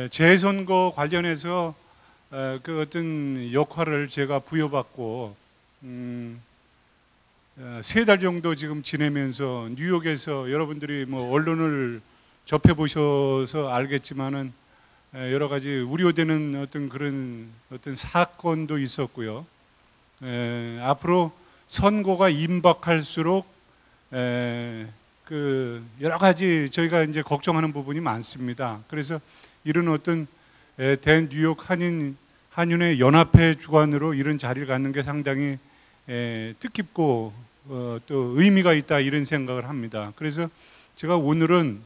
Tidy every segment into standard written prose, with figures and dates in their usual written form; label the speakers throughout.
Speaker 1: 재선거 관련해서 그 어떤 역할을 제가 부여받고 3달 정도 지금 지내면서 뉴욕에서 여러분들이 뭐 언론을 접해 보셔서 알겠지만은 여러 가지 우려되는 어떤 그런 어떤 사건도 있었고요. 앞으로 선거가 임박할수록 그 여러 가지 저희가 이제 걱정하는 부분이 많습니다. 그래서 이런 어떤 대 뉴욕 한인의 연합회 주관으로 이런 자리를 갖는 게 상당히 뜻깊고 또 의미가 있다 이런 생각을 합니다. 그래서 제가 오늘은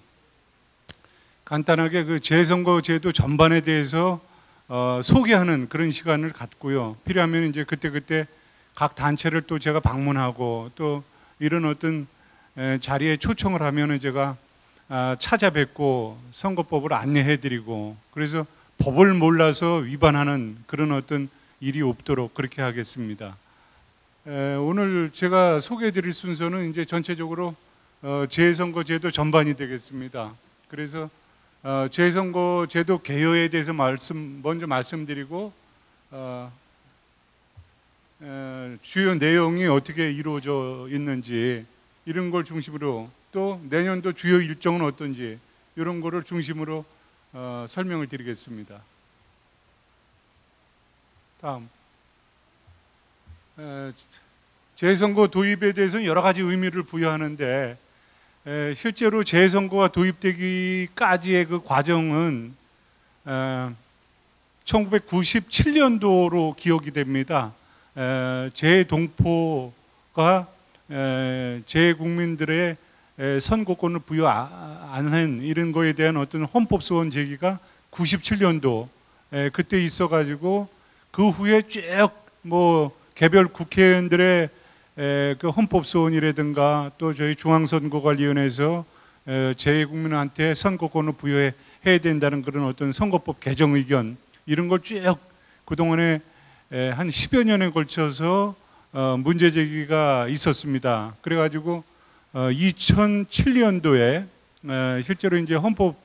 Speaker 1: 간단하게 그 재선거 제도 전반에 대해서 소개하는 그런 시간을 갖고요. 필요하면 이제 그때 각 단체를 또 제가 방문하고 또 이런 어떤 자리에 초청을 하면은 제가 찾아뵙고 선거법을 안내해드리고 그래서 법을 몰라서 위반하는 그런 어떤 일이 없도록 그렇게 하겠습니다. 오늘 제가 소개해드릴 순서는 이제 전체적으로 재선거제도 전반이 되겠습니다. 그래서 재선거제도 개요에 대해서 먼저 말씀드리고 주요 내용이 어떻게 이루어져 있는지 이런 걸 중심으로 또 내년도 주요 일정은 어떤지 이런 거를 중심으로 설명을 드리겠습니다. 다음 재선거 도입에 대해서는 여러 가지 의미를 부여하는데 실제로 재선거가 도입되기까지의 그 과정은 1997년도로 기억이 됩니다. 재동포가 재국민들의 선거권을 부여 안 한 이런 거에 대한 어떤 헌법소원 제기가 97년도 그때 있어가지고 그 후에 쭉 뭐 개별 국회의원들의 그 헌법소원이라든가 또 저희 중앙선거관리위원회에서 재국민한테 선거권을 부여해야 된다는 그런 어떤 선거법 개정 의견 이런 걸 쭉 그동안에 한 10여 년에 걸쳐서 문제 제기가 있었습니다. 그래가지고 2007년도에 실제로 이제 헌법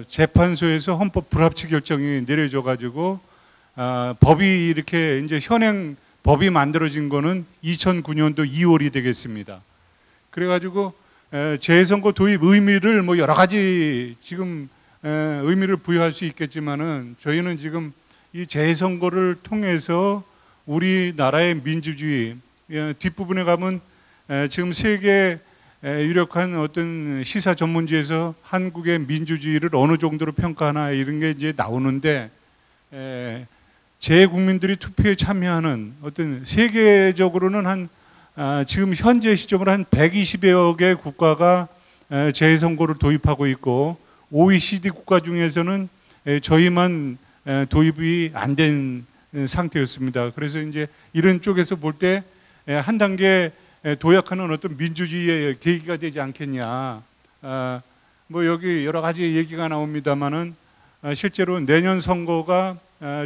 Speaker 1: 재판소에서 헌법 불합치 결정이 내려져가지고 법이 이렇게 이제 현행 법이 만들어진 거는 2009년도 2월이 되겠습니다. 그래가지고 재선거 도입 의미를 뭐 여러 가지 지금 의미를 부여할 수 있겠지만은 저희는 지금 이 재선거를 통해서 우리나라의 민주주의 뒷부분에 가면 지금 세계 유력한 어떤 시사 전문지에서 한국의 민주주의를 어느 정도로 평가하나 이런 게 이제 나오는데 재국민들이 투표에 참여하는 어떤 세계적으로는 한 지금 현재 시점으로 한 120여 개 국가가 재선거를 도입하고 있고 OECD 국가 중에서는 저희만 도입이 안 된 상태였습니다. 그래서 이제 이런 쪽에서 볼 때 한 단계 도약하는 어떤 민주주의의 계기가 되지 않겠냐. 뭐 여기 여러 가지 얘기가 나옵니다만은 실제로 내년 선거가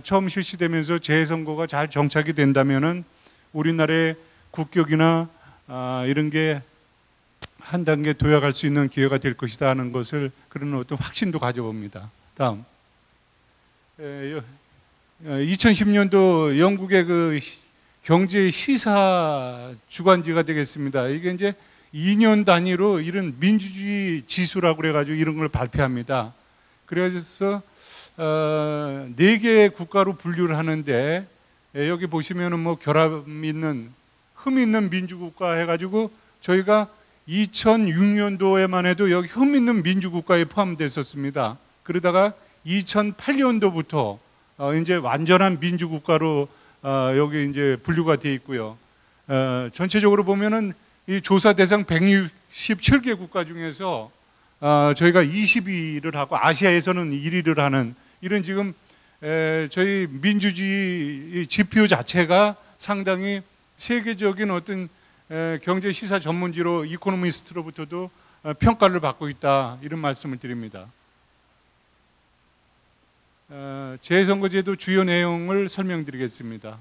Speaker 1: 처음 실시되면서 재선거가 잘 정착이 된다면은 우리나라의 국격이나 이런 게 한 단계 도약할 수 있는 기회가 될 것이다 하는 것을 그런 어떤 확신도 가져봅니다. 다음 2010년도 영국의 그 경제 시사 주간지가 되겠습니다. 이게 이제 2년 단위로 이런 민주주의 지수라고 그래가지고 이런 걸 발표합니다. 그래서 4개의 국가로 분류를 하는데 여기 보시면은 뭐 결합 있는 흠 있는 민주국가 해가지고 저희가 2006년도에만 해도 여기 흠 있는 민주국가에 포함됐었습니다. 그러다가 2008년도부터 이제 완전한 민주국가로 여기 이제 분류가 되어 있고요. 전체적으로 보면은 이 조사 대상 167개 국가 중에서 저희가 20위를 하고 아시아에서는 1위를 하는 이런 지금 저희 민주주의 지표 자체가 상당히 세계적인 어떤 경제 시사 전문지로 이코노미스트로부터도 평가를 받고 있다 이런 말씀을 드립니다. 재선거제도 주요 내용을 설명드리겠습니다.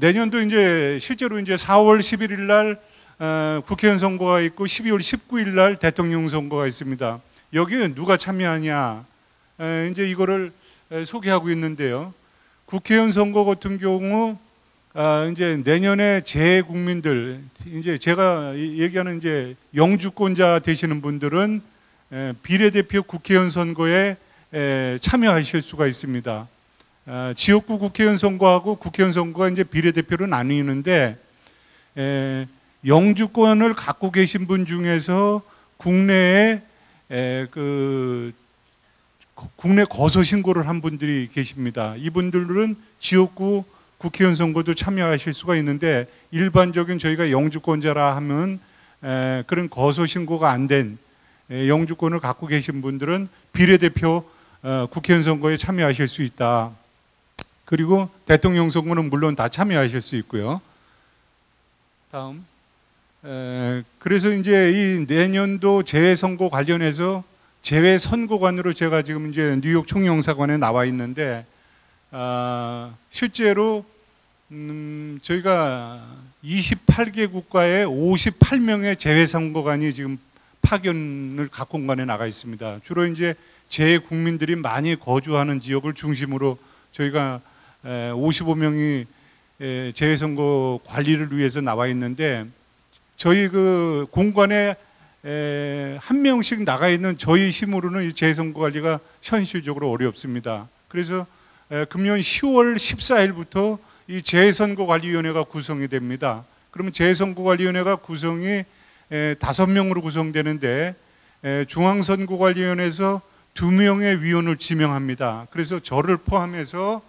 Speaker 1: 내년도 이제 실제로 이제 4월 11일 날 국회의원 선거가 있고 12월 19일 날 대통령 선거가 있습니다. 여기에 누가 참여하냐? 이제 이거를 소개하고 있는데요. 국회의원 선거 같은 경우 이제 내년에 재국민들, 이제 제가 얘기하는 이제 영주권자 되시는 분들은 비례대표 국회의원 선거에 참여하실 수가 있습니다. 지역구 국회의원 선거하고 국회의원 선거가 이제 비례대표로 나뉘는데 영주권을 갖고 계신 분 중에서 국내에 국내 거소 신고를 한 분들이 계십니다. 이분들은 지역구 국회의원 선거도 참여하실 수가 있는데 일반적인 저희가 영주권자라 하면 그런 거소 신고가 안 된 영주권을 갖고 계신 분들은 비례대표 국회의원 선거에 참여하실 수 있다. 그리고 대통령 선거는 물론 다 참여하실 수 있고요. 다음. 그래서 이제 이 내년도 재선거 관련해서 재선거관으로 제가 지금 이제 뉴욕 총영사관에 나와 있는데 실제로 저희가 28개 국가에 58명의 재외선거관이 지금 파견을 각 공간에 나가 있습니다. 주로 이제 재국민들이 많이 거주하는 지역을 중심으로 저희가 55명이 재외선거 관리를 위해서 나와 있는데 저희 그 공관에 한 명씩 나가 있는 저희 힘으로는 이 재선거 관리가 현실적으로 어렵습니다. 그래서 금년 10월 14일부터 이 재선거관리위원회가 구성이 됩니다. 그러면 재선거관리위원회가 구성이 5명으로 구성되는데 중앙선거관리위원회에서 2명의 위원을 지명합니다. 그래서 저를 포함해서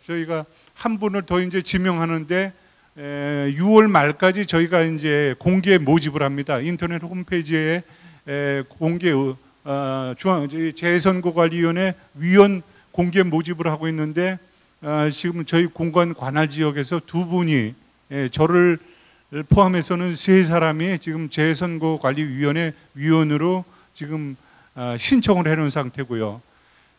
Speaker 1: 저희가 한 분을 더 이제 지명하는데 6월 말까지 저희가 이제 공개 모집을 합니다. 인터넷 홈페이지에 공개 재선거관리위원회 위원 공개 모집을 하고 있는데 지금 저희 공관 관할 지역에서 2분이 저를 포함해서는 3사람이 지금 재선거관리위원회 위원으로 지금 신청을 해놓은 상태고요.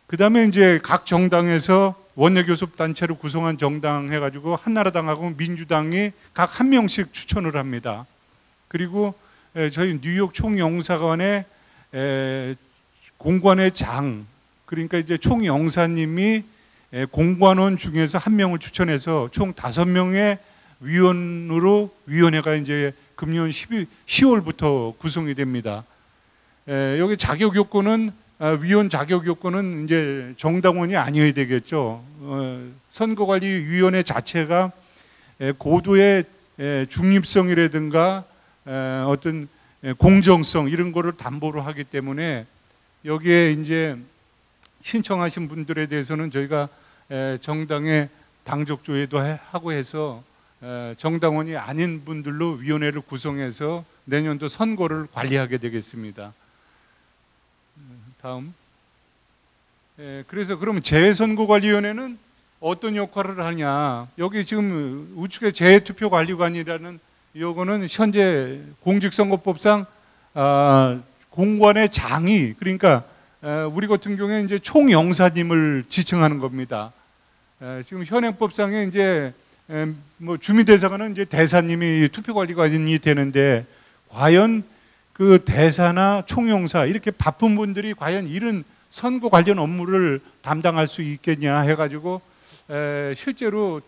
Speaker 1: 그 다음에 이제 각 정당에서 원내교섭 단체로 구성한 정당 해가지고 한나라당하고 민주당이 각 1명씩 추천을 합니다. 그리고 저희 뉴욕 총영사관의 공관의 장, 그러니까 이제 총영사님이 공관원 중에서 1명을 추천해서 총 5명의 위원으로 위원회가 이제 금년 10월부터 구성이 됩니다. 여기 자격 요건은 위원 자격 요건은 이제 정당원이 아니어야 되겠죠. 선거관리위원회 자체가 고도의 중립성이라든가 어떤 공정성 이런 거를 담보로 하기 때문에 여기에 이제 신청하신 분들에 대해서는 저희가 정당의 당적조회도 하고 해서 정당원이 아닌 분들로 위원회를 구성해서 내년도 선거를 관리하게 되겠습니다. 다음. 그래서 그러면 재선거관리위원회는 어떤 역할을 하냐? 여기 지금 우측에 재투표관리관이라는 요거는 현재 공직선거법상 공관의 장이, 그러니까 우리 같은 경우에 이제 총영사님을 지칭하는 겁니다. 지금 현행법상에 이제 뭐 주민대사관은 이제 대사님이 투표관리관이 되는데 과연 그 대사나 총영사 이렇게 바쁜 분들이 과연 이런 선거 관련 업무를 담당할 수 있겠냐 해가지고 실제로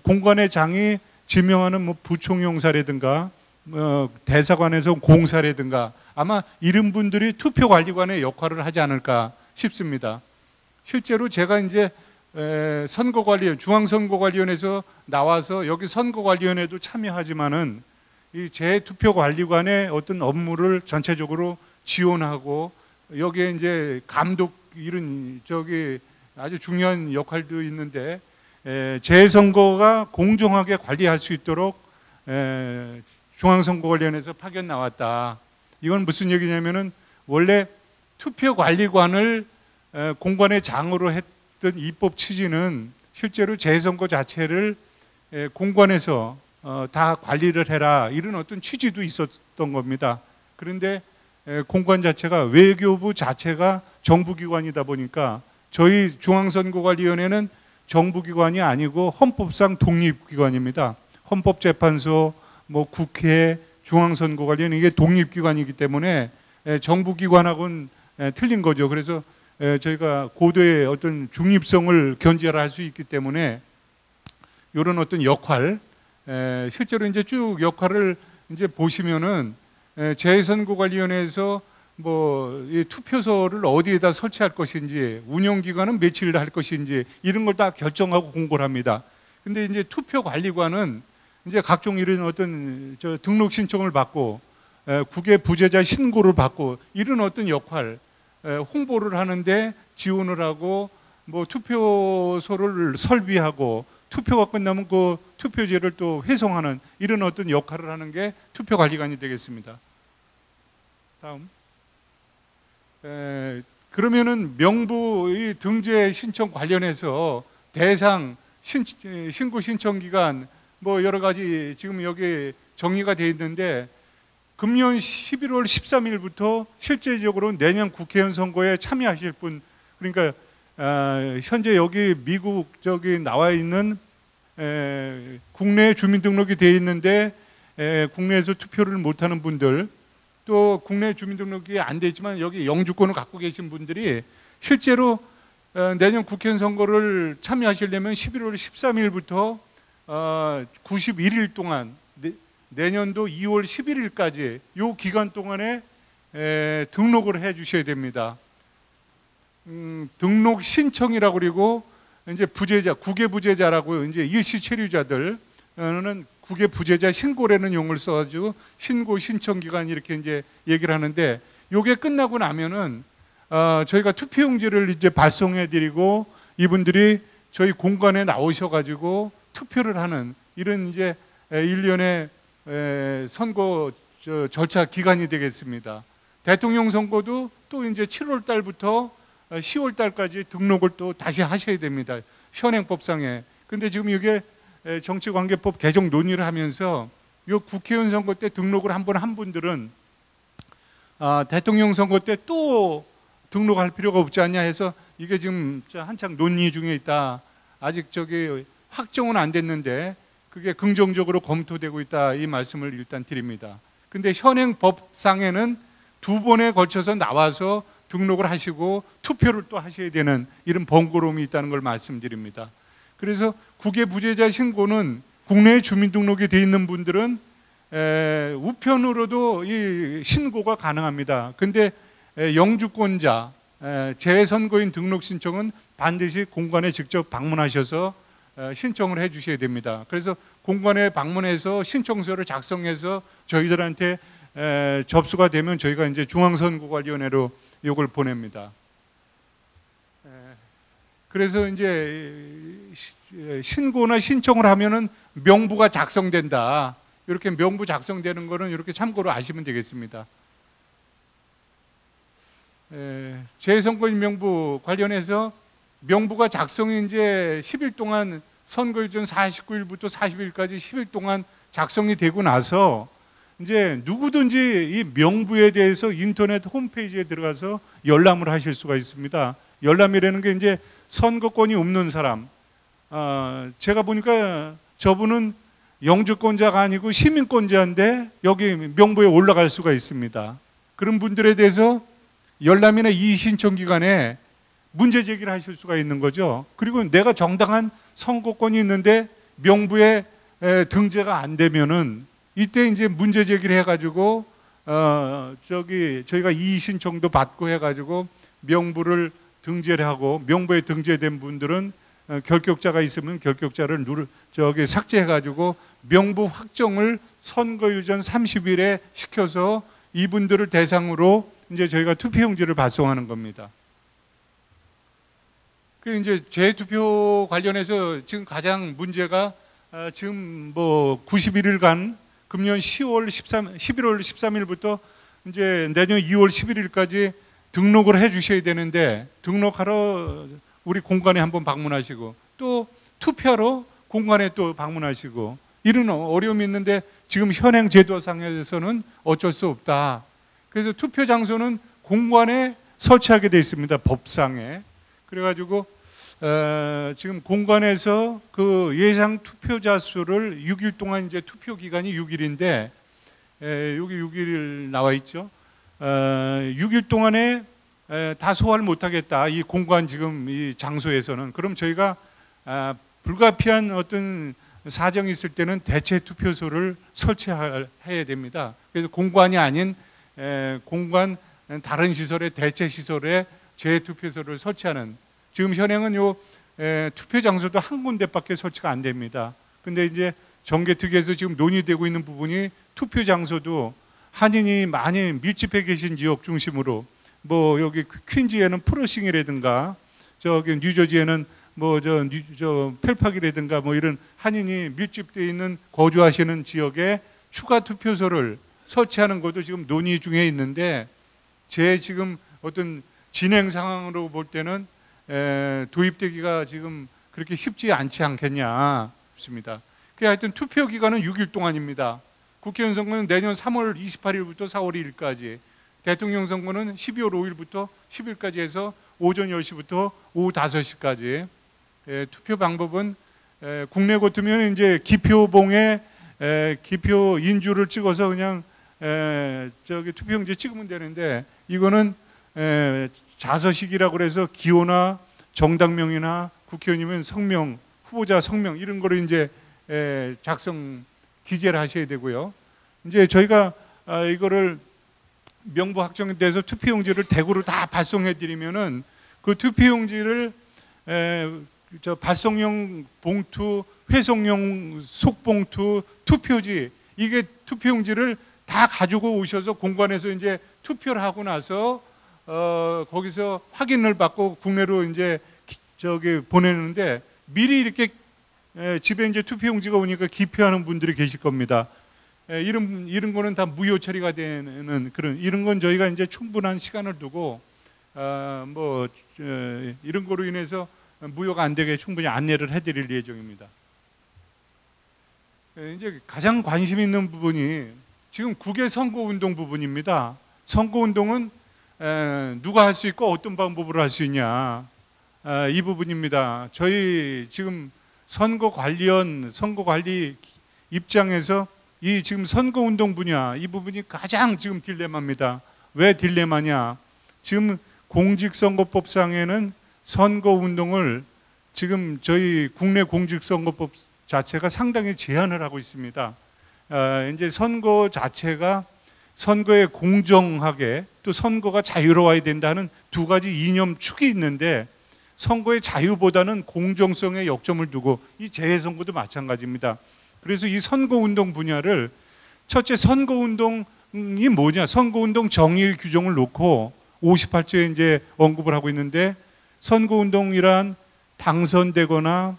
Speaker 1: 공관의 장이 지명하는 뭐 부총영사라든가 대사관에서 공사라든가 아마 이런 분들이 투표관리관의 역할을 하지 않을까 싶습니다. 실제로 제가 이제 선거관리위원, 중앙선거관리위원회에서 나와서 여기 선거관리위원회도 참여하지만은 이 재투표관리관의 어떤 업무를 전체적으로 지원하고 여기에 이제 감독 이런 저기 아주 중요한 역할도 있는데 재선거가 공정하게 관리할 수 있도록 중앙선거관리위원회에서 파견 나왔다. 이건 무슨 얘기냐면은 원래 투표관리관을 공관의 장으로 했던 입법 취지는 실제로 재선거 자체를 공관에서 다 관리를 해라 이런 어떤 취지도 있었던 겁니다. 그런데 공관 자체가 외교부 자체가 정부기관이다 보니까 저희 중앙선거관리위원회는 정부기관이 아니고 헌법상 독립기관입니다. 헌법재판소, 뭐 국회, 중앙선거관리위원 이게 독립기관이기 때문에 정부기관하고는 틀린 거죠. 그래서 저희가 고도의 어떤 중립성을 견제할 수 있기 때문에 이런 어떤 역할, 실제로 이제 쭉 역할을 이제 보시면은 재선거관리위원회에서 뭐 이 투표소를 어디에다 설치할 것인지, 운영기간은 며칠 할 것인지 이런 걸 다 결정하고 공고를 합니다. 근데 이제 투표관리관은 이제 각종 이런 어떤 등록 신청을 받고 국외 부재자 신고를 받고 이런 어떤 역할, 홍보를 하는데 지원을 하고 뭐 투표소를 설비하고 투표가 끝나면 그 투표지를 또 회송하는 이런 어떤 역할을 하는 게 투표관리관이 되겠습니다. 다음. 그러면은 명부의 등재 신청 관련해서 대상, 신고 신청 기간 뭐 여러 가지 지금 여기 정의가 되어 있는데 금년 11월 13일부터 실제적으로 내년 국회의원 선거에 참여하실 분, 그러니까 현재 여기 미국 저기 나와 있는 국내 주민등록이 되어 있는데 국내에서 투표를 못하는 분들, 또 국내 주민등록이 안 돼 있지만 여기 영주권을 갖고 계신 분들이 실제로 내년 국회의원 선거를 참여하시려면 11월 13일부터 91일 동안 내년도 2월 11일까지 이 기간 동안에 등록을 해 주셔야 됩니다. 등록 신청이라고 그리고 이제 부재자, 국외 부재자라고 이제 일시 체류자들은 국외 부재자 신고라는 용어를 써가지고 신고 신청 기간 이렇게 이제 얘기를 하는데, 요게 끝나고 나면은 저희가 투표용지를 이제 발송해드리고 이분들이 저희 공간에 나오셔가지고 투표를 하는 이런 이제 일련의 선거 절차 기간이 되겠습니다. 대통령 선거도 또 이제 7월 달부터 10월 달까지 등록을 또 다시 하셔야 됩니다. 현행법상에. 근데 지금 이게 정치관계법 개정 논의를 하면서 요 국회의원 선거 때 등록을 한 번 한 분들은 대통령 선거 때 또 등록할 필요가 없지 않냐 해서 이게 지금 한창 논의 중에 있다. 아직 저기 확정은 안 됐는데 그게 긍정적으로 검토되고 있다. 이 말씀을 일단 드립니다. 근데 현행법상에는 두 번에 걸쳐서 나와서 등록을 하시고 투표를 또 하셔야 되는 이런 번거로움이 있다는 걸 말씀드립니다. 그래서 국외 부재자 신고는 국내에 주민등록이 되어 있는 분들은 우편으로도 이 신고가 가능합니다. 근데 영주권자, 재선거인 등록 신청은 반드시 공관에 직접 방문하셔서 신청을 해 주셔야 됩니다. 그래서 공관에 방문해서 신청서를 작성해서 저희들한테 접수가 되면 저희가 이제 중앙선거관리위원회로 이걸 보냅니다. 그래서 이제 신고나 신청을 하면은 명부가 작성된다. 이렇게 명부 작성되는 거는 이렇게 참고로 아시면 되겠습니다. 재선거인 명부 관련해서 명부가 작성이 이제 10일 동안 선거일 전 49일부터 40일까지 10일 동안 작성이 되고 나서 이제 누구든지 이 명부에 대해서 인터넷 홈페이지에 들어가서 열람을 하실 수가 있습니다. 열람이라는 게 이제 선거권이 없는 사람. 제가 보니까 저분은 영주권자가 아니고 시민권자인데 여기 명부에 올라갈 수가 있습니다. 그런 분들에 대해서 열람이나 이의 신청 기간에 문제 제기를 하실 수가 있는 거죠. 그리고 내가 정당한 선거권이 있는데 명부에 등재가 안 되면은 이때 이제 문제 제기를 해가지고 저희가 이의 신청도 받고 해가지고 명부를 등재를 하고, 명부에 등재된 분들은 결격자가 있으면 결격자를 삭제해가지고 명부 확정을 선거일 전 30일에 시켜서 이분들을 대상으로 이제 저희가 투표용지를 발송하는 겁니다. 그 이제 재투표 관련해서 지금 가장 문제가 지금 뭐 91일간 금년 11월 13일부터 이제 내년 2월 11일까지 등록을 해 주셔야 되는데, 등록하러 우리 공관에 한번 방문하시고 또 투표하러 공관에 또 방문하시고 이런 어려움이 있는데 지금 현행 제도상에서는 어쩔 수 없다. 그래서 투표 장소는 공관에 설치하게 되어 있습니다. 법상에. 그래가지고 지금 공관에서 그 예상 투표자 수를 6일 동안 이제 투표 기간이 6일인데 여기 6일 나와 있죠. 6일 동안에 다 소화를 못하겠다. 이 공관 지금 이 장소에서는 그럼 저희가 불가피한 어떤 사정이 있을 때는 대체 투표소를 설치해야 됩니다. 그래서 공관이 아닌 공관 다른 시설의 대체 시설에 재투표소를 설치하는 지금 현행은 요 투표 장소도 한 군데밖에 설치가 안 됩니다. 근데 이제 정개특위에서 지금 논의되고 있는 부분이 투표 장소도 한인이 많이 밀집해 계신 지역 중심으로 뭐 여기 퀸즈에는 프로싱이라든가 저기 뉴저지에는 뭐 저 펠팍이라든가 뭐 이런 한인이 밀집되어 있는 거주하시는 지역에 추가 투표소를 설치하는 것도 지금 논의 중에 있는데 제 지금 어떤 진행 상황으로 볼 때는 도입되기가 지금 그렇게 쉽지 않지 않겠냐 싶습니다. 하여튼 투표 기간은 6일 동안입니다. 국회의원 선거는 내년 3월 28일부터 4월 2일까지, 대통령 선거는 12월 5일부터 10일까지 해서 오전 10시부터 오후 5시까지. 투표 방법은 국내 같으면 이제 기표봉에 기표 인주를 찍어서 그냥 저기 투표용지에 찍으면 되는데 이거는 자서식이라고 그래서 기호나 정당명이나 국회의원이면 성명, 후보자 성명 이런 거를 이제 작성 기재를 하셔야 되고요. 이제 저희가 이거를 명부 확정돼서 투표용지를 대구로 다 발송해 드리면은 그 투표용지를 저 발송용 봉투, 회송용 속봉투, 투표지 이게 투표용지를 다 가지고 오셔서 공관에서 이제 투표를 하고 나서 거기서 확인을 받고 국내로 이제 저기 보내는데 미리 이렇게 집에 이제 투표용지가 오니까 기표하는 분들이 계실 겁니다. 이런 거는 다 무효 처리가 되는 그런 이런 건 저희가 이제 충분한 시간을 두고 뭐 이런 거로 인해서 무효가 안 되게 충분히 안내를 해드릴 예정입니다. 이제 가장 관심 있는 부분이 지금 국외 선거운동 부분입니다. 선거운동은 누가 할 수 있고 어떤 방법으로 할 수 있냐 이 부분입니다. 저희 지금 선거 관리 입장에서 이 지금 선거운동 분야 이 부분이 가장 지금 딜레마입니다. 왜 딜레마냐? 지금 공직선거법상에는 선거운동을 지금 저희 국내 공직선거법 자체가 상당히 제한을 하고 있습니다. 이제 선거 자체가 선거에 공정하게 또 선거가 자유로워야 된다는 두 가지 이념축이 있는데 선거의 자유보다는 공정성에 역점을 두고 이 재선거도 마찬가지입니다. 그래서 이 선거운동 분야를 첫째 선거운동이 뭐냐? 선거운동 정의 규정을 놓고 58조에 이제 언급을 하고 있는데 선거운동이란 당선되거나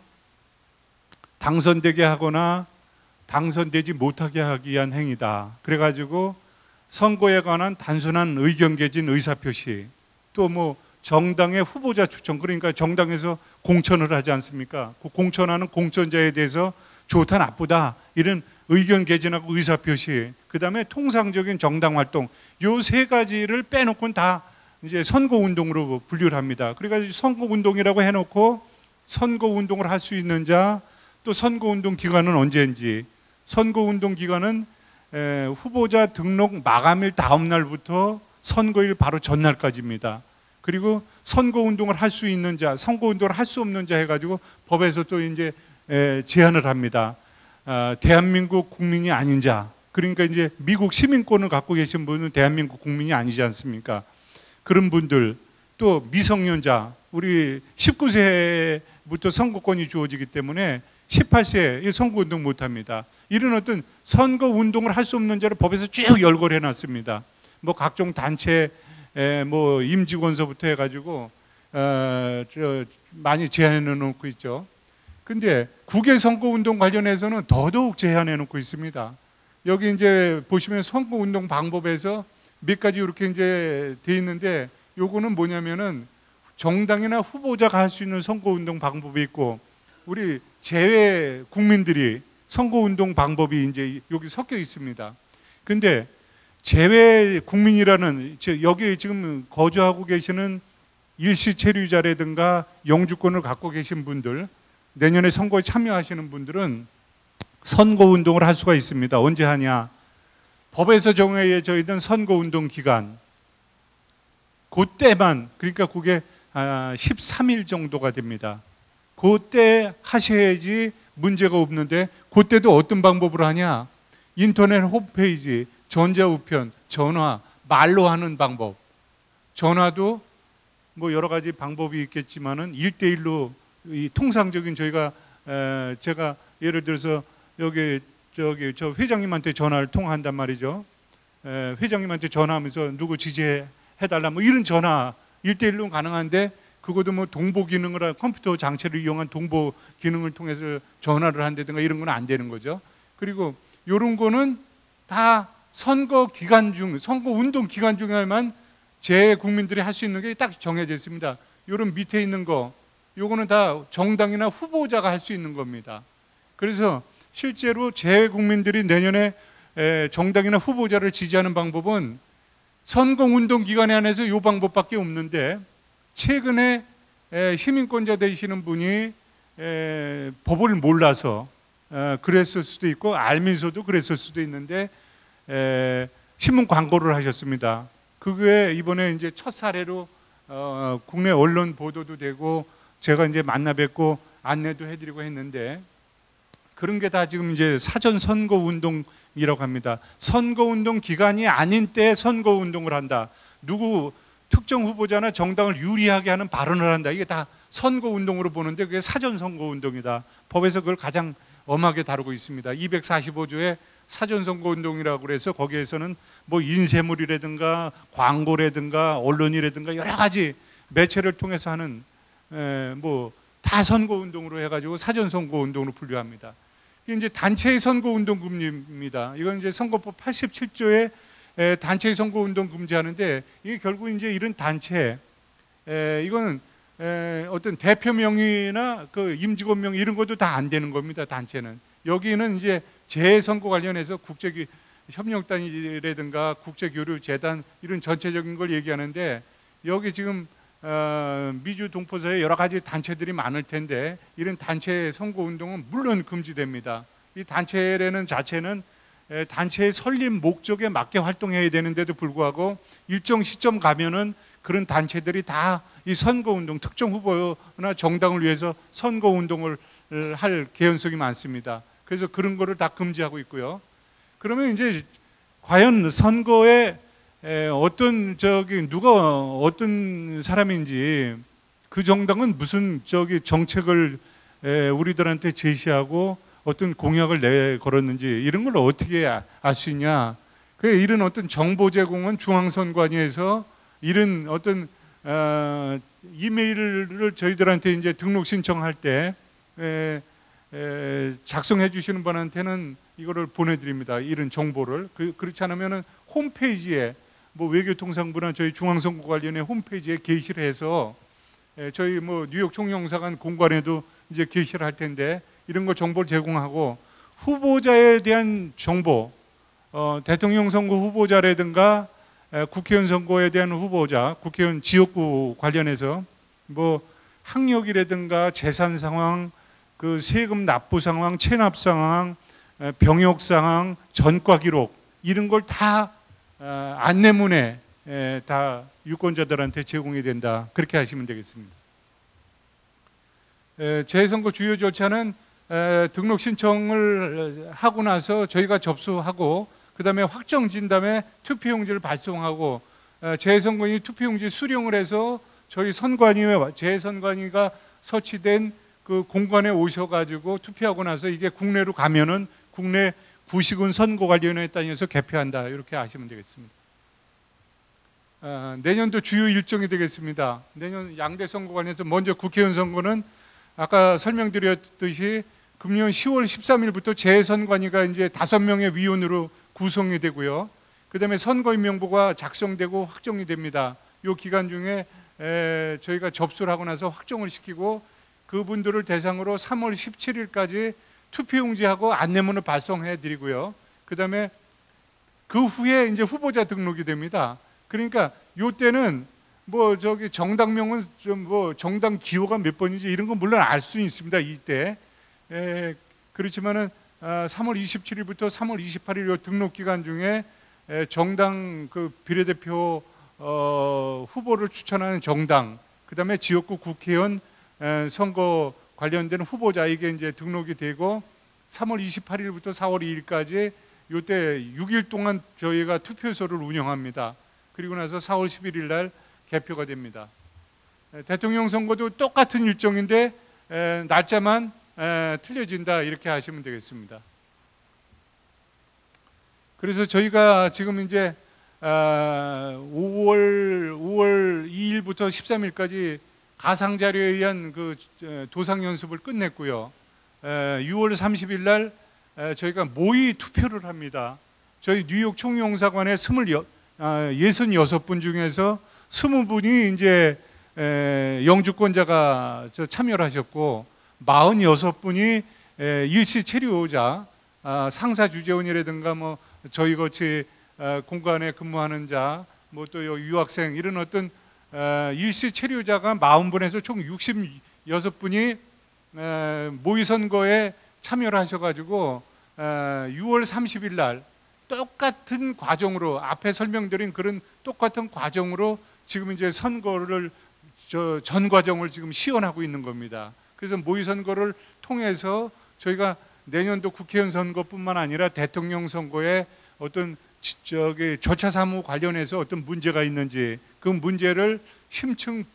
Speaker 1: 당선되게 하거나 당선되지 못하게 하기 위한 행위다. 그래가지고 선거에 관한 단순한 의견 개진 의사표시 또 뭐 정당의 후보자 추천 그러니까 정당에서 공천을 하지 않습니까? 그 공천하는 공천자에 대해서 좋다 나쁘다 이런 의견 개진하고 의사표시 그 다음에 통상적인 정당 활동 요 세 가지를 빼놓고는 다 이제 선거운동으로 분류를 합니다. 그러니까 선거운동이라고 해놓고 선거운동을 할 수 있는 자 또 선거운동 기간은 언제인지 선거운동 기간은 후보자 등록 마감일 다음 날부터 선거일 바로 전날까지입니다. 그리고 선거운동을 할 수 있는 자, 선거운동을 할 수 없는 자 해가지고 법에서 또 이제 제한을 합니다. 대한민국 국민이 아닌 자, 그러니까 이제 미국 시민권을 갖고 계신 분은 대한민국 국민이 아니지 않습니까? 그런 분들, 또 미성년자, 우리 19세부터 선거권이 주어지기 때문에 18세 선거운동 못합니다. 이런 어떤 선거운동을 할 수 없는 자를 법에서 쭉 열거를 해놨습니다. 뭐 각종 단체, 뭐 임직원서부터 해가지고 많이 제한해 놓고 있죠. 근데 국외 선거운동 관련해서는 더더욱 제한해 놓고 있습니다. 여기 이제 보시면 선거운동 방법에서 몇 가지 이렇게 이제 돼 있는데 요거는 뭐냐면은 정당이나 후보자가 할 수 있는 선거운동 방법이 있고 우리 재외 국민들이 선거운동 방법이 이제 여기 섞여 있습니다. 근데 재외 국민이라는 여기 지금 거주하고 계시는 일시 체류자라든가 영주권을 갖고 계신 분들, 내년에 선거에 참여하시는 분들은 선거운동을 할 수가 있습니다. 언제 하냐? 법에서 정해져 있는 선거운동 기간, 그때만, 그러니까 그게 13일 정도가 됩니다. 그때 하셔야지 문제가 없는데, 그때도 어떤 방법으로 하냐? 인터넷 홈페이지, 전자우편, 전화, 말로 하는 방법. 전화도 뭐 여러 가지 방법이 있겠지만은 1대1로 이 통상적인 제가 예를 들어서 저 회장님한테 전화를 통화한단 말이죠. 회장님한테 전화하면서 누구 지지해달라 뭐 이런 전화 1대1로 가능한데, 그것도 뭐 동보 기능을, 컴퓨터 장치를 이용한 동보 기능을 통해서 전화를 한다든가 이런 건 안 되는 거죠. 그리고 이런 거는 다 선거 기간 중, 선거 운동 기간 중에만 제 국민들이 할 수 있는 게 딱 정해져 있습니다. 이런 밑에 있는 거, 요거는 다 정당이나 후보자가 할 수 있는 겁니다. 그래서 실제로 제 국민들이 내년에 정당이나 후보자를 지지하는 방법은 선거 운동 기간에 한해서 이 방법밖에 없는데, 최근에 시민권자 되시는 분이 법을 몰라서 그랬을 수도 있고, 알면서도 그랬을 수도 있는데 신문 광고를 하셨습니다. 그게 이번에 이제 첫 사례로 국내 언론 보도도 되고, 제가 이제 만나 뵙고 안내도 해드리고 했는데, 그런 게 다 지금 이제 사전 선거 운동이라고 합니다. 선거 운동 기간이 아닌 때 선거 운동을 한다. 누구 특정 후보자나 정당을 유리하게 하는 발언을 한다. 이게 다 선거 운동으로 보는데, 그게 사전 선거 운동이다. 법에서 그걸 가장 엄하게 다루고 있습니다. 245조에 사전 선거 운동이라고 그래서 거기에서는 뭐 인쇄물이라든가 광고라든가 언론이라든가 여러 가지 매체를 통해서 하는 뭐 다 선거 운동으로 해가지고 사전 선거 운동으로 분류합니다. 이게 이제 단체의 선거 운동 금지입니다. 이건 이제 선거법 87조에 단체의 선거 운동 금지하는데, 이게 결국 이제 이런 단체, 이거는 어떤 대표 명의나 그 임직원 명의 이런 것도 다 안 되는 겁니다. 단체는. 여기는 이제 재선거 관련해서 국제협력단이라든가 국제교류재단 이런 전체적인 걸 얘기하는데, 여기 지금 미주 동포사에 여러 가지 단체들이 많을 텐데, 이런 단체 선거운동은 물론 금지됩니다. 이 단체라는 자체는 단체의 설립 목적에 맞게 활동해야 되는데도 불구하고 일정 시점 가면은 그런 단체들이 다 이 선거운동, 특정 후보나 정당을 위해서 선거운동을 할 개연성이 많습니다. 그래서 그런 거를 다 금지하고 있고요. 그러면 이제 과연 선거에 누가 어떤 사람인지, 그 정당은 무슨 정책을 우리들한테 제시하고 어떤 공약을 내걸었는지 이런 걸 어떻게 알 수 있냐? 이런 어떤 정보 제공은 중앙선관위에서 이런 어떤 이메일을 저희들한테 이제 등록 신청할 때 작성해 주시는 분한테는 이거를 보내드립니다. 이런 정보를. 그렇지 않으면은 홈페이지에 뭐 외교통상부나 저희 중앙선거관리위원회 홈페이지에 게시를 해서 저희 뭐 뉴욕 총영사관 공관에도 이제 게시를 할 텐데, 이런 거 정보를 제공하고, 후보자에 대한 정보, 대통령 선거 후보자라든가 국회의원 선거에 대한 후보자, 국회의원 지역구 관련해서 뭐 학력이라든가 재산 상황, 그 세금 납부 상황, 체납 상황, 병역 상황, 전과 기록 이런 걸 다 안내문에 다 유권자들한테 제공이 된다. 그렇게 하시면 되겠습니다. 재선거 주요 절차는 등록 신청을 하고 나서 저희가 접수하고, 그 다음에 확정진 다음에 투표용지를 발송하고, 재선관위 투표용지 수령을 해서 저희 선관위에, 재선관위가 설치된 그 공관에 오셔가지고 투표하고 나서 이게 국내로 가면은 국내 구시군 선거관리위원회에 따라서 개표한다. 이렇게 아시면 되겠습니다. 내년도 주요 일정이 되겠습니다. 내년 양대 선거 관련해서 먼저 국회의원 선거는 아까 설명드렸듯이 금년 10월 13일부터 재선관위가 이제 5명의 위원으로 구성이 되고요. 그 다음에 선거인명부가 작성되고 확정이 됩니다. 이 기간 중에 저희가 접수를 하고 나서 확정을 시키고, 그분들을 대상으로 3월 17일까지 투표용지하고 안내문을 발송해 드리고요. 그 다음에 그 후에 이제 후보자 등록이 됩니다. 그러니까 이때는 뭐 저기 정당명은 좀 뭐 정당 기호가 몇 번인지 이런 건 물론 알 수는 있습니다. 이때. 그렇지만은 3월 27일부터 3월 28일 요 등록 기간 중에 정당 그 비례대표 후보를 추천하는 정당, 그다음에 지역구 국회의원 선거 관련된 후보자 이게 이제 등록이 되고 3월 28일부터 4월 2일까지 요때 6일 동안 저희가 투표소를 운영합니다. 그리고 나서 4월 11일 날 개표가 됩니다. 대통령 선거도 똑같은 일정인데 날짜만 틀려진다 이렇게 하시면 되겠습니다. 그래서 저희가 지금 이제 5월 2일부터 13일까지 가상자료에 의한 그 도상 연습을 끝냈고요. 6월 30일 날 저희가 모의 투표를 합니다. 저희 뉴욕 총영사관의 66분 중에서 20분이 이제 영주권자가 참여를 하셨고 46분이 일시 체류자, 상사 주재원이라든가 뭐 저희 같이 공간에 근무하는 자, 뭐 또 유학생 이런 어떤 일시 체류자가 40분에서 총 66분이 모의선거에 참여를 하셔가지고 6월 30일 날 똑같은 과정으로 앞에 설명드린 그런 똑같은 과정으로 지금 이제 선거를 전 과정을 지금 시연하고 있는 겁니다. 그래서 모의선거를 통해서 저희가 내년도 국회의원 선거뿐만 아니라 대통령 선거에 어떤 절차 사무 관련해서 어떤 문제가 있는지 그 문제를 심층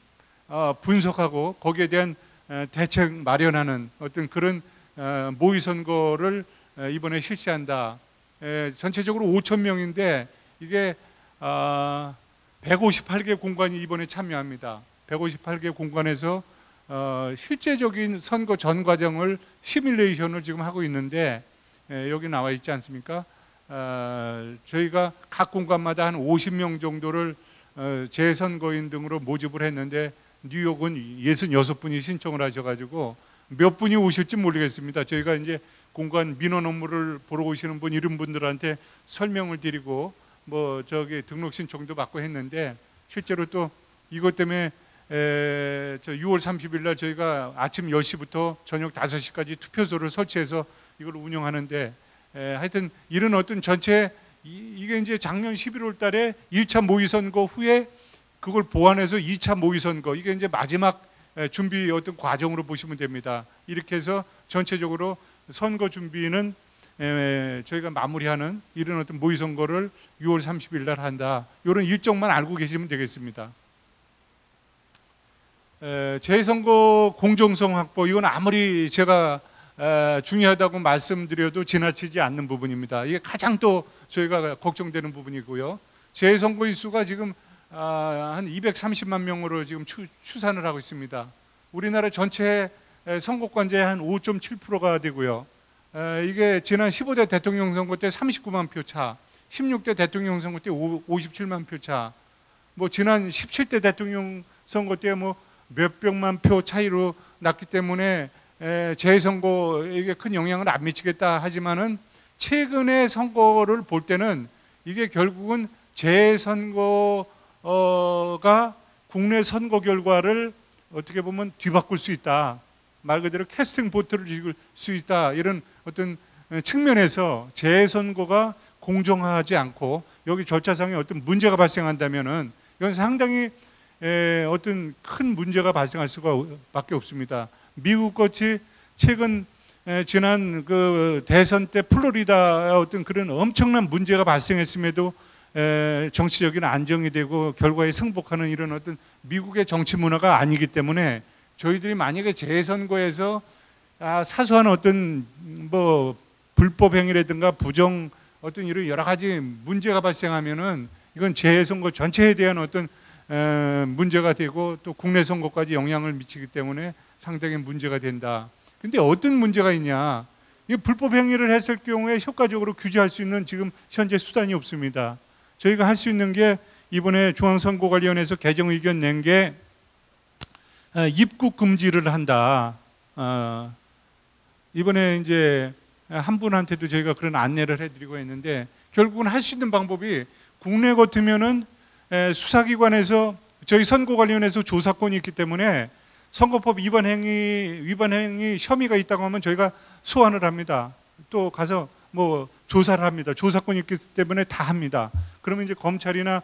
Speaker 1: 분석하고 거기에 대한 대책 마련하는 어떤 그런 모의선거를 이번에 실시한다. 전체적으로 5,000명인데 이게 158개 공간이 이번에 참여합니다. 158개 공간에서 실제적인 선거 전 과정을 시뮬레이션을 지금 하고 있는데 여기 나와 있지 않습니까? 저희가 각 공간마다 한 50명 정도를 재선거인 등으로 모집을 했는데 뉴욕은 66분이 신청을 하셔가지고 몇 분이 오실지 모르겠습니다. 저희가 이제 공간 민원 업무를 보러 오시는 분 이런 분들한테 설명을 드리고 뭐 저기 등록 신청도 받고 했는데 실제로 또 이것 때문에 저 6월 30일 날 저희가 아침 10시부터 저녁 5시까지 투표소를 설치해서 이걸 운영하는데 하여튼 이런 어떤 전체 이게 이제 작년 11월 달에 1차 모의선거 후에 그걸 보완해서 2차 모의선거 이게 이제 마지막 준비 어떤 과정으로 보시면 됩니다. 이렇게 해서 전체적으로 선거 준비는 저희가 마무리하는 이런 어떤 모의선거를 6월 30일 날 한다. 이런 일정만 알고 계시면 되겠습니다. 재선거 공정성 확보 이건 아무리 제가 중요하다고 말씀드려도 지나치지 않는 부분입니다. 이게 가장 또 저희가 걱정되는 부분이고요. 재선거인 수가 지금 한 230만 명으로 지금 추산을 하고 있습니다. 우리나라 전체 선거권자의 한 5.7%가 되고요. 이게 지난 15대 대통령 선거 때 39만 표 차, 16대 대통령 선거 때 57만 표 차, 뭐 지난 17대 대통령 선거 때 뭐 몇백만 표 차이로 났기 때문에 재선거에게 큰 영향을 안 미치겠다 하지만은 최근의 선거를 볼 때는 이게 결국은 재선거가 국내 선거 결과를 어떻게 보면 뒤바꿀 수 있다. 말 그대로 캐스팅 보트를 읽을 수 있다. 이런 어떤 측면에서 재선거가 공정하지 않고 여기 절차상에 어떤 문제가 발생한다면은 이건 상당히 어떤 큰 문제가 발생할 수밖에 없습니다. 미국 같이 최근 지난 그 대선 때 플로리다 어떤 그런 엄청난 문제가 발생했음에도 정치적인 안정이 되고 결과에 승복하는 이런 어떤 미국의 정치 문화가 아니기 때문에 저희들이 만약에 재선거에서 사소한 어떤 뭐 불법 행위라든가 부정 어떤 이런 여러 가지 문제가 발생하면은 이건 재선거 전체에 대한 어떤 문제가 되고 또 국내 선거까지 영향을 미치기 때문에 상당히 문제가 된다. 근데 어떤 문제가 있냐? 이 불법 행위를 했을 경우에 효과적으로 규제할 수 있는 지금 현재 수단이 없습니다. 저희가 할 수 있는 게 이번에 중앙선거 관련해서 개정 의견 낸 게 입국 금지를 한다. 이번에 이제 한 분한테도 저희가 그런 안내를 해드리고 있는데 결국은 할 수 있는 방법이 국내 같으면은 수사기관에서 저희 선거관리위원회에서 조사권이 있기 때문에 선거법 위반 행위 혐의가 있다고 하면 저희가 소환을 합니다. 또 가서 뭐 조사를 합니다. 조사권이 있기 때문에 다 합니다. 그러면 이제 검찰이나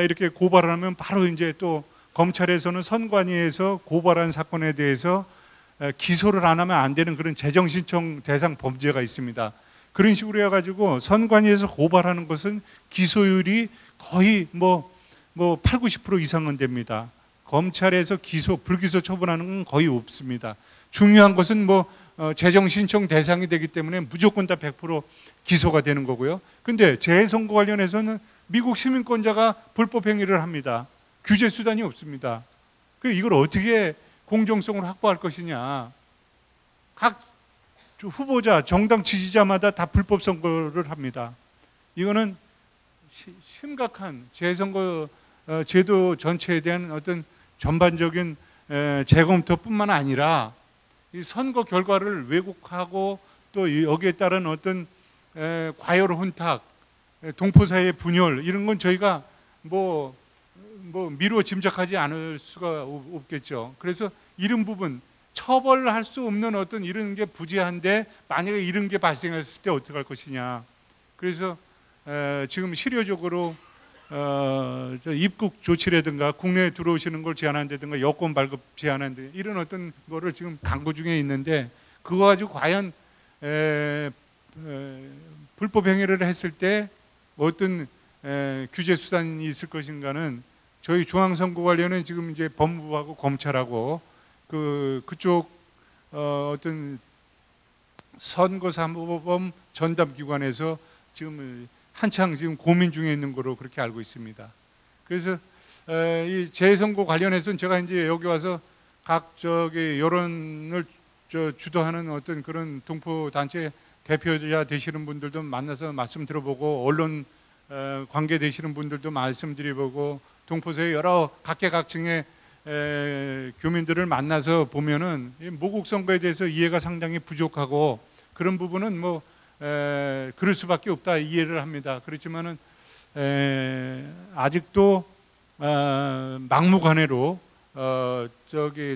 Speaker 1: 이렇게 고발을 하면 바로 이제 또 검찰에서는 선관위에서 고발한 사건에 대해서 기소를 안 하면 안 되는 그런 재정신청 대상 범죄가 있습니다. 그런 식으로 해가지고 선관위에서 고발하는 것은 기소율이 거의 뭐 8, 90% 이상은 됩니다. 검찰에서 불기소 처분하는 건 거의 없습니다. 중요한 것은 재정신청 대상이 되기 때문에 무조건 다 100% 기소가 되는 거고요. 근데 재선거 관련해서는 미국 시민권자가 불법 행위를 합니다. 규제 수단이 없습니다. 이걸 어떻게 공정성을 확보할 것이냐. 각 후보자, 정당 지지자마다 다 불법 선거를 합니다. 이거는 심각한 재선거 제도 전체에 대한 어떤 전반적인 재검토뿐만 아니라 이 선거 결과를 왜곡하고 또 여기에 따른 어떤 과열 혼탁, 동포사이의 분열 이런 건 저희가 미루어 짐작하지 않을 수가 없겠죠. 그래서 이런 부분 처벌할 수 없는 어떤 이런 게 부재한데 만약에 이런 게 발생했을 때 어떻게 할 것이냐. 그래서 지금 실효적으로 입국 조치라든가 국내에 들어오시는 걸 제한한다든가 여권 발급 제한한다든가 이런 어떤 거를 지금 강구 중에 있는데 그거 가지고 과연 불법 행위를 했을 때 어떤 규제 수단이 있을 것인가는 저희 중앙선거관리위원회는 지금 이제 법무부하고 검찰하고 그쪽 어떤 선거사무범 전담기관에서 지금 한창 지금 고민 중에 있는 거로 그렇게 알고 있습니다. 그래서 이 재선거 관련해서는 제가 이제 여기 와서 각 여론을 주도하는 어떤 그런 동포 단체 대표자 되시는 분들도 만나서 말씀 들어보고 언론 관계 되시는 분들도 말씀드려보고 동포사의 여러 각계각층의 교민들을 만나서 보면은 모국 선거에 대해서 이해가 상당히 부족하고 그런 부분은 그럴 수밖에 없다 이해를 합니다. 그렇지만은 아직도 막무가내로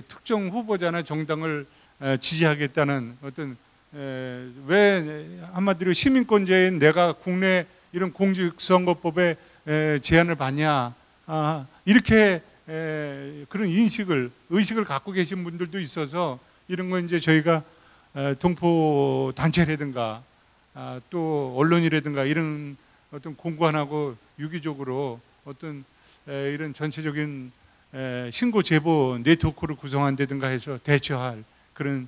Speaker 1: 특정 후보자나 정당을 지지하겠다는 어떤 왜 한마디로 시민권자인 내가 국내 이런 공직선거법에 제한을 받냐 이렇게 그런 의식을 갖고 계신 분들도 있어서 이런 건 이제 저희가 동포 단체라든가 또 언론이라든가 이런 어떤 공관하고 유기적으로 어떤 이런 전체적인 신고 제보 네트워크를 구성한다든가 해서 대처할 그런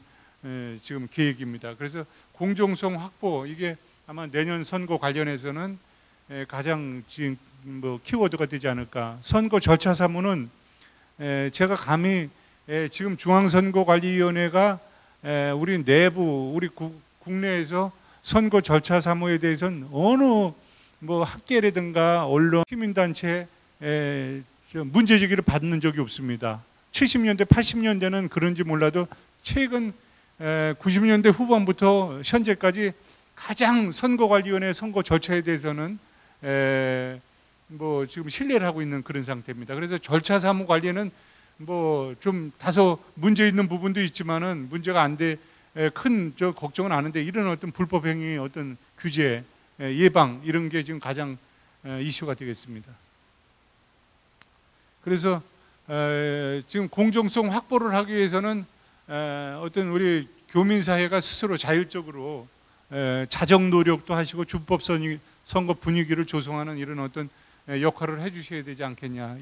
Speaker 1: 지금 계획입니다. 그래서 공정성 확보 이게 아마 내년 선거 관련해서는 가장 지금 키워드가 되지 않을까. 선거 절차 사무는 제가 감히 지금 중앙선거관리위원회가 우리 내부 우리 국내에서 선거 절차 사무에 대해서는 어느 학계라든가 언론 시민단체 문제 제기를 받는 적이 없습니다. 70년대 80년대는 그런지 몰라도 최근 90년대 후반부터 현재까지 가장 선거관리위원회 선거 절차에 대해서는 지금 신뢰를 하고 있는 그런 상태입니다. 그래서 절차 사무 관리는 좀 다소 문제 있는 부분도 있지만은 문제가 안 돼 큰 걱정은 아는데 이런 어떤 불법 행위 어떤 규제 예방 이런 게 지금 가장 이슈가 되겠습니다. 그래서 지금 공정성 확보를 하기 위해서는 어떤 우리 교민 사회가 스스로 자율적으로 자정 노력도 하시고 준법 선거 분위기를 조성하는 이런 어떤 역할을 해주셔야 되지 않겠냐.